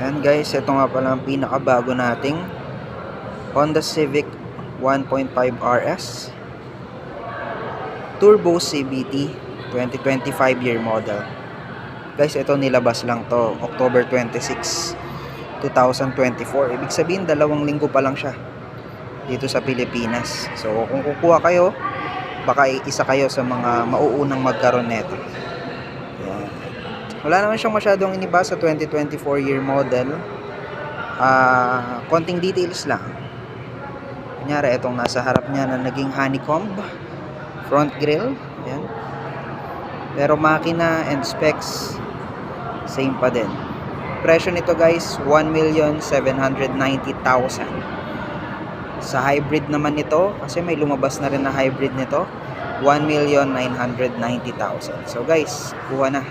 Ayan guys, ito nga pala ang pinakabago nating Honda Civic 1.5 RS Turbo CVT 2025 year model. Guys, ito nilabas lang to October 26, 2024. Ibig sabihin 2 linggo pa lang siya dito sa Pilipinas. So kung kukuha kayo, baka isa kayo sa mga mauunang magkaroon nito. Wala naman siyang masyadong iniba sa 2024 year model. Konting details lang. Kunyari, itong nasa harap niya na naging honeycomb front grille. Ayan. Pero makina and specs same pa din. Presyo nito guys, 1,790,000. Sa hybrid naman nito, kasi may lumabas na rin na hybrid nito, 1,990,000. So guys, kuha na.